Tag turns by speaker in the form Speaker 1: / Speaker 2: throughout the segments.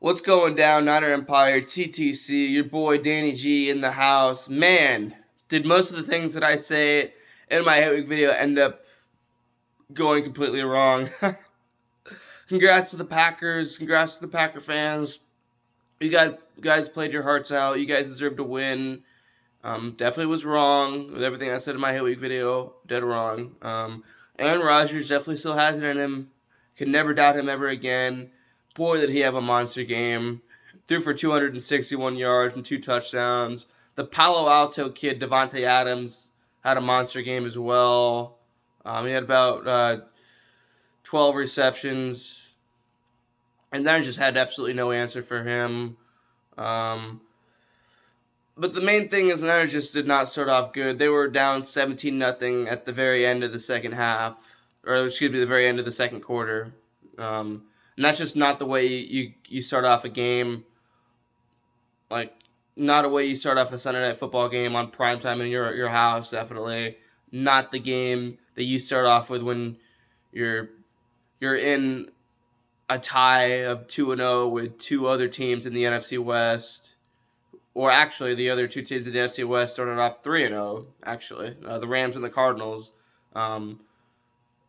Speaker 1: What's going down, Niner Empire, TTC, your boy Danny G in the house. Man, did most of the things that I say in my hate week video end up going completely wrong. Congrats to the Packers, congrats to the Packer fans. You guys played your hearts out, you guys deserved to win. Definitely was wrong with everything I said in my hate week video, dead wrong. Aaron Rodgers definitely still has it in him, can never doubt him ever again. Boy, did he have a monster game. Threw for 261 yards and 2 touchdowns. The Palo Alto kid, Devontae Adams, had a monster game as well. He had about 12 receptions. And then just had absolutely no answer for him. But the main thing is the Niners just did not start off good. They were down 17-0 at the very end of the second half. Or, excuse me, the very end of the second quarter. And that's just not the way you start off a game. Like, not a way you start off a Sunday Night Football game on primetime in your house, definitely. Not the game that you start off with when you're in a tie of 2-0 with two other teams in the NFC West. Or actually, the other two teams in the NFC West started off 3-0, actually. The Rams and the Cardinals.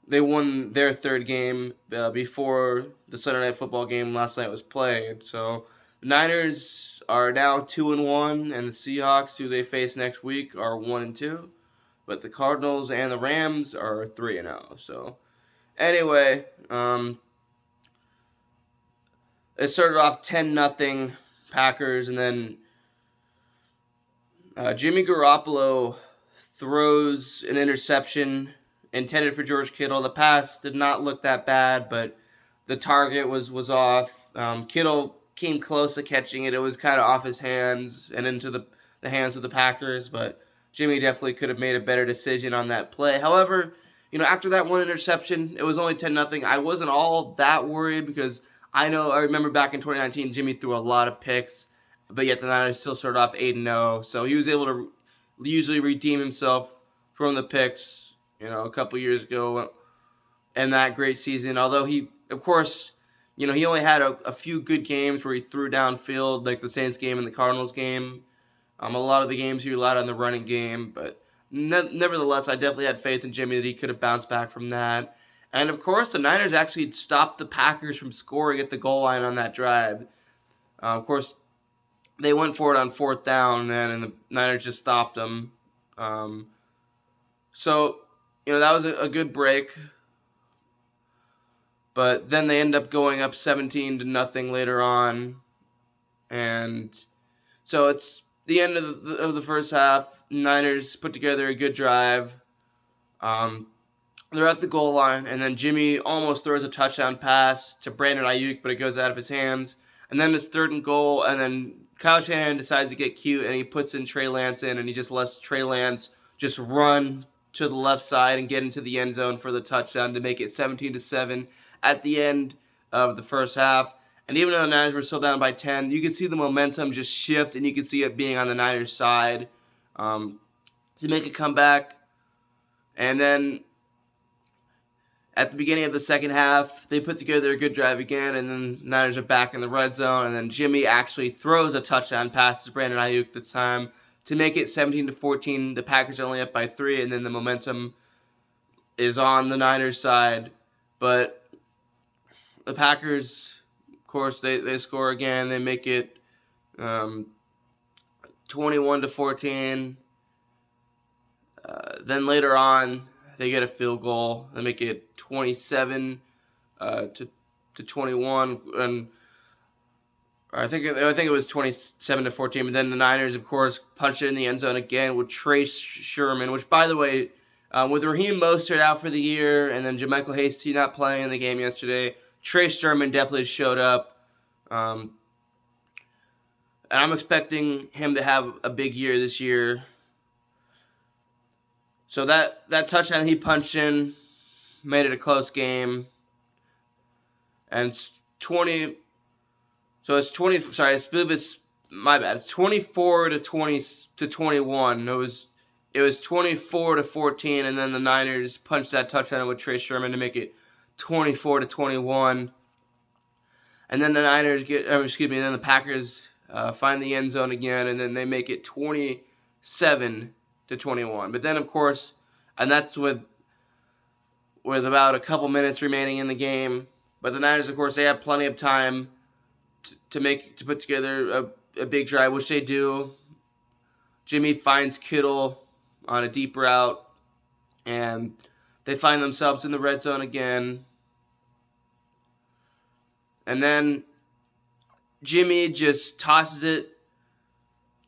Speaker 1: They won their third game before the Sunday Night Football game last night was played. So the Niners are now 2-1, and the Seahawks, who they face next week, are 1-2. But the Cardinals and the Rams are 3-0. So anyway, it started off 10-0 Packers, and then Jimmy Garoppolo throws an interception intended for George Kittle. The pass did not look that bad, but the target was off. Kittle came close to catching it. It was kind of off his hands and into the hands of the Packers, but Jimmy definitely could have made a better decision on that play. However, after that one interception, it was only 10-0. I wasn't all that worried because I remember back in 2019, Jimmy threw a lot of picks, but yet the Niners still started off 8-0. So he was able to usually redeem himself from the picks, a couple years ago and that great season. Although he, of course, he only had a few good games where he threw downfield, like the Saints game and the Cardinals game. A lot of the games he relied on the running game, but nevertheless, I definitely had faith in Jimmy that he could have bounced back from that. And of course, the Niners actually stopped the Packers from scoring at the goal line on that drive. Of course, they went for it on fourth down then, and the Niners just stopped them. So, that was a good break. But then they end up going up 17-0 later on. And so it's the end of the first half. Niners put together a good drive. They're at the goal line, and then Jimmy almost throws a touchdown pass to Brandon Ayuk, but it goes out of his hands. And then it's 3rd and goal, and then Kyle Shanahan decides to get cute, and he puts in Trey Lance in, and he just lets Trey Lance just run to the left side and get into the end zone for the touchdown to make it 17-7 at the end of the first half. And even though the Niners were still down by 10, you could see the momentum just shift, and you could see it being on the Niners' side to make a comeback. And then at the beginning of the second half, they put together a good drive again, and then the Niners are back in the red zone, and then Jimmy actually throws a touchdown pass to Brandon Ayuk this time to make it 17-14. The Packers are only up by 3, and then the momentum is on the Niners' side. But the Packers, of course, they score again. They make it 21-14. Then later on, they get a field goal. They make it 27 to 21, and I think it was 27-14. But then the Niners, of course, punched it in the end zone again with Trey Sherman, which, by the way, with Raheem Mostert out for the year, and then JaMychal Hasty not playing in the game yesterday, Trey Sherman definitely showed up. And I'm expecting him to have a big year this year. So that touchdown he punched in made it a close game. And it's 20. So it's 20. Sorry, it's my bad. It's 24-21. It was 24-14, and then the Niners punched that touchdown with Trey Sherman to make it 24-21. And then the then the Packers find the end zone again, and then they make it 27-21. But then, of course, and that's with about a couple minutes remaining in the game. But the Niners, of course, they have plenty of time to put together a big drive, which they do. Jimmy finds Kittle on a deep route, and they find themselves in the red zone again. And then Jimmy just tosses it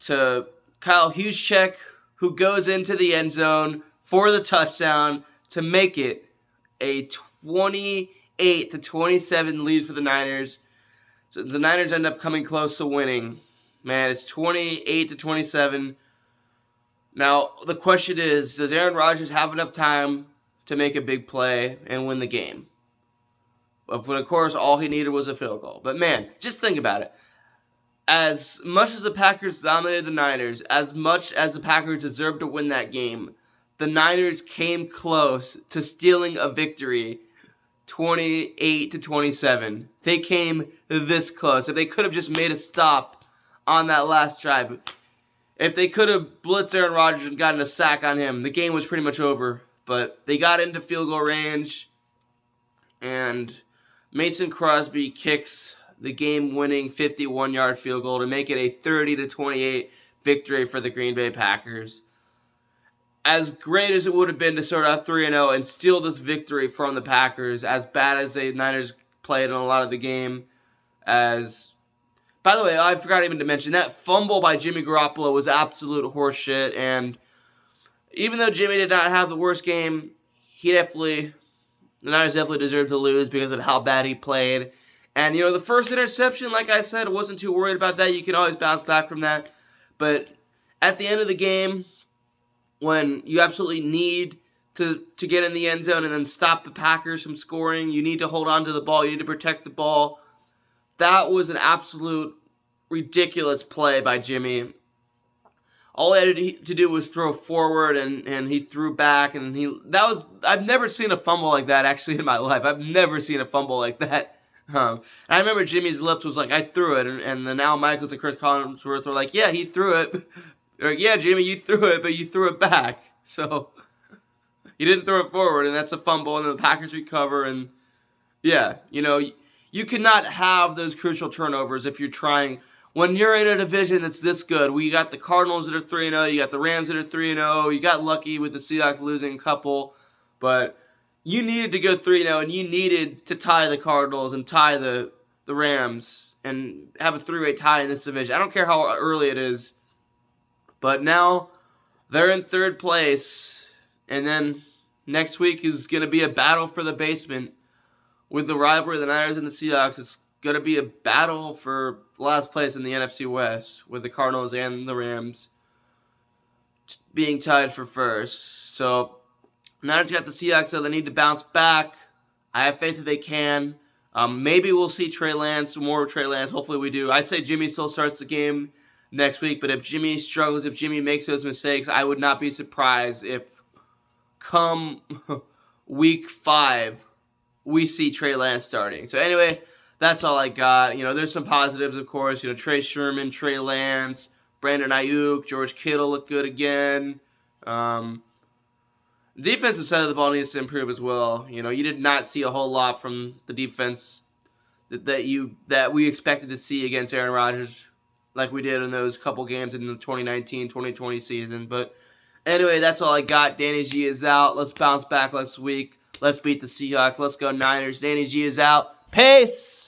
Speaker 1: to Kyle Juszczyk, who goes into the end zone for the touchdown to make it a 28-27 lead for the Niners. So the Niners end up coming close to winning. Man, it's 28-27. Now, the question is, does Aaron Rodgers have enough time to make a big play and win the game? But of course, all he needed was a field goal. But man, just think about it. As much as the Packers dominated the Niners, as much as the Packers deserved to win that game, the Niners came close to stealing a victory 28-27. They came this close. If they could have just made a stop on that last drive, if they could have blitzed Aaron Rodgers and gotten a sack on him, the game was pretty much over. But they got into field goal range, and Mason Crosby kicks the game-winning 51-yard field goal to make it a 30-28 victory for the Green Bay Packers. As great as it would have been to start out 3-0 and steal this victory from the Packers, as bad as the Niners played in a lot of the game, by the way, I forgot even to mention, that fumble by Jimmy Garoppolo was absolute horseshit, and even though Jimmy did not have the worst game, the Niners definitely deserved to lose because of how bad he played. And, the first interception, like I said, I wasn't too worried about that. You can always bounce back from that. But at the end of the game, when you absolutely need to get in the end zone and then stop the Packers from scoring, you need to hold on to the ball, you need to protect the ball. That was an absolute ridiculous play by Jimmy. All he had to do was throw forward, and he threw back, and I've never seen a fumble like that actually in my life. I've never seen a fumble like that. And I remember Jimmy's lips was like, I threw it, and then Al Michaels and Chris Collinsworth were like, yeah, he threw it. They're like, yeah, Jimmy, you threw it, but you threw it back. So you didn't throw it forward, and that's a fumble, and then the Packers recover, and yeah, you cannot have those crucial turnovers if you're trying. When you're in a division that's this good, we got the Cardinals that are 3-0, you got the Rams that are 3-0, you got lucky with the Seahawks losing a couple, but you needed to go 3-0, and you needed to tie the Cardinals and tie the Rams and have a 3-way tie in this division. I don't care how early it is, but now they're in third place, and then next week is going to be a battle for the basement with the rivalry of the Niners and the Seahawks. It's going to be a battle for last place in the NFC West with the Cardinals and the Rams being tied for first. So Niners got the Seahawks, so they need to bounce back. I have faith that they can. Maybe we'll see more Trey Lance. Hopefully we do. I say Jimmy still starts the game next week, but if Jimmy struggles, if Jimmy makes those mistakes, I would not be surprised if come week 5 we see Trey Lance starting. So anyway, that's all I got. There's some positives, of course. Trey Sherman, Trey Lance, Brandon Ayuk, George Kittle look good again. Defensive side of the ball needs to improve as well. You did not see a whole lot from the defense that we expected to see against Aaron Rodgers like we did in those couple games in the 2019-2020 season. But anyway, that's all I got. Danny G is out. Let's bounce back next week. Let's beat the Seahawks. Let's go Niners. Danny G is out. Peace!